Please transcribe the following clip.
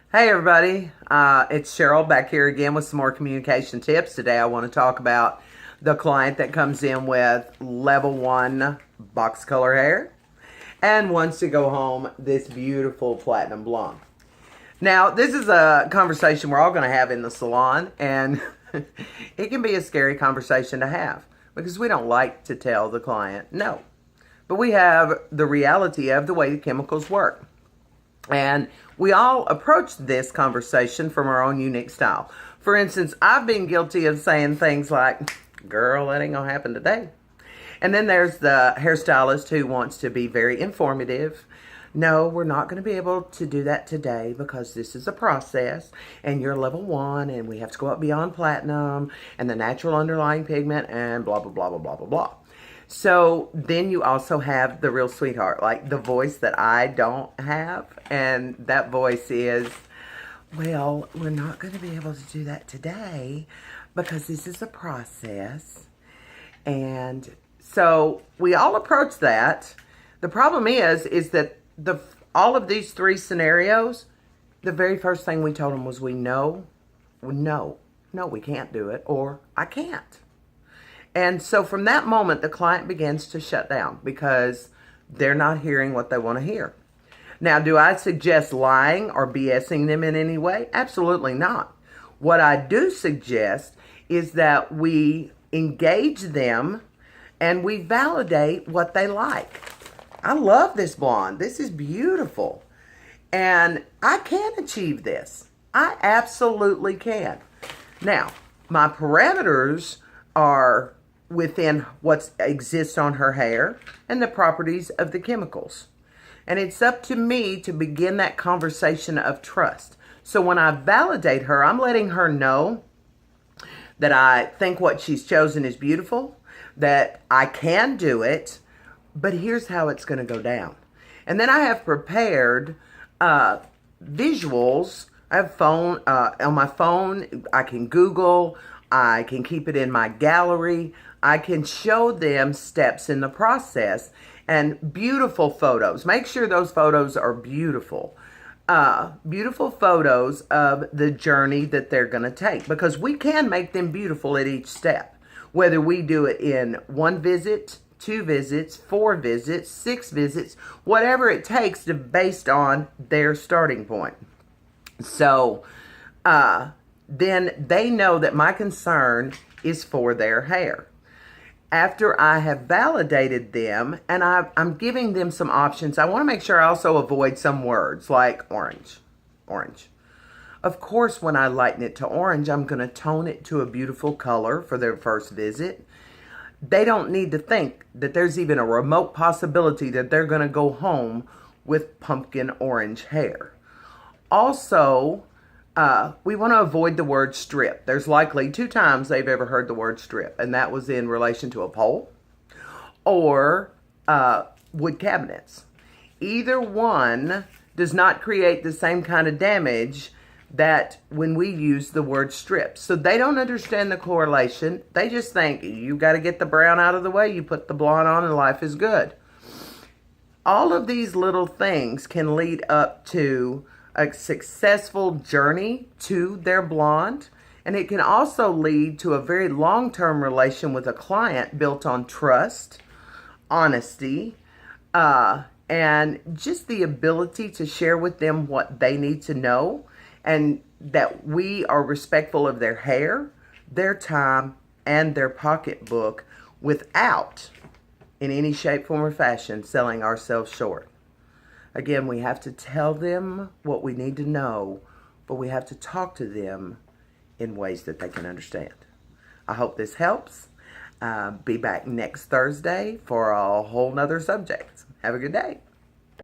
Hey everybody, it's Cheryl back here again with some more communication tips. Today I want to talk about the client that comes in with level 1 box color hair and wants to go home this beautiful platinum blonde. Now, this is a conversation we're all going to have in the salon, and it can be a scary conversation to have because we don't like to tell the client no. But we have the reality of the way the chemicals work. And we all approach this conversation from our own unique style. For instance, I've been guilty of saying things like, girl, that ain't gonna happen today. And then there's the hairstylist who wants to be very informative. No, we're not going to be able to do that today because this is a process and you're level 1 and we have to go up beyond platinum and the natural underlying pigment and blah, blah, blah, blah, blah, blah, blah. So then you also have the real sweetheart, like the voice that I don't have. And that voice is, well, we're not going to be able to do that today because this is a process. And so we all approach that. The problem is that all of these three scenarios, the very first thing we told them was no, we can't do it, or I can't. And so from that moment, the client begins to shut down because they're not hearing what they want to hear. Now, do I suggest lying or BSing them in any way? Absolutely not. What I do suggest is that we engage them and we validate what they like. I love this blonde. This is beautiful. And I can achieve this. I absolutely can. Now, my parameters are within what exists on her hair and the properties of the chemicals. And it's up to me to begin that conversation of trust. So when I validate her, I'm letting her know that I think what she's chosen is beautiful, that I can do it, but here's how it's going to go down. And then I have prepared visuals. I have on my phone, I can Google, I can keep it in my gallery. I can show them steps in the process and beautiful photos. Make sure those photos are beautiful. Beautiful photos of the journey that they're going to take, because we can make them beautiful at each step. Whether we do it in 1 visit, 2 visits, 4 visits, 6 visits, whatever it takes based on their starting point. So, then they know that my concern is for their hair. After I have validated them and I'm giving them some options, I want to make sure I also avoid some words like orange. Orange. Of course, when I lighten it to orange, I'm going to tone it to a beautiful color for their first visit. They don't need to think that there's even a remote possibility that they're going to go home with pumpkin orange hair. Also, we want to avoid the word strip. There's likely 2 times they've ever heard the word strip, and that was in relation to a pole or wood cabinets. Either one does not create the same kind of damage that when we use the word strip. So they don't understand the correlation. They just think you got to get the brown out of the way, you put the blonde on and life is good. All of these little things can lead up to a successful journey to their blonde, and it can also lead to a very long-term relation with a client built on trust, honesty, and just the ability to share with them what they need to know, and that we are respectful of their hair, their time, and their pocketbook without, in any shape, form, or fashion, selling ourselves short. Again, we have to tell them what we need to know, but we have to talk to them in ways that they can understand. I hope this helps. Be back next Thursday for a whole nother subject. Have a good day.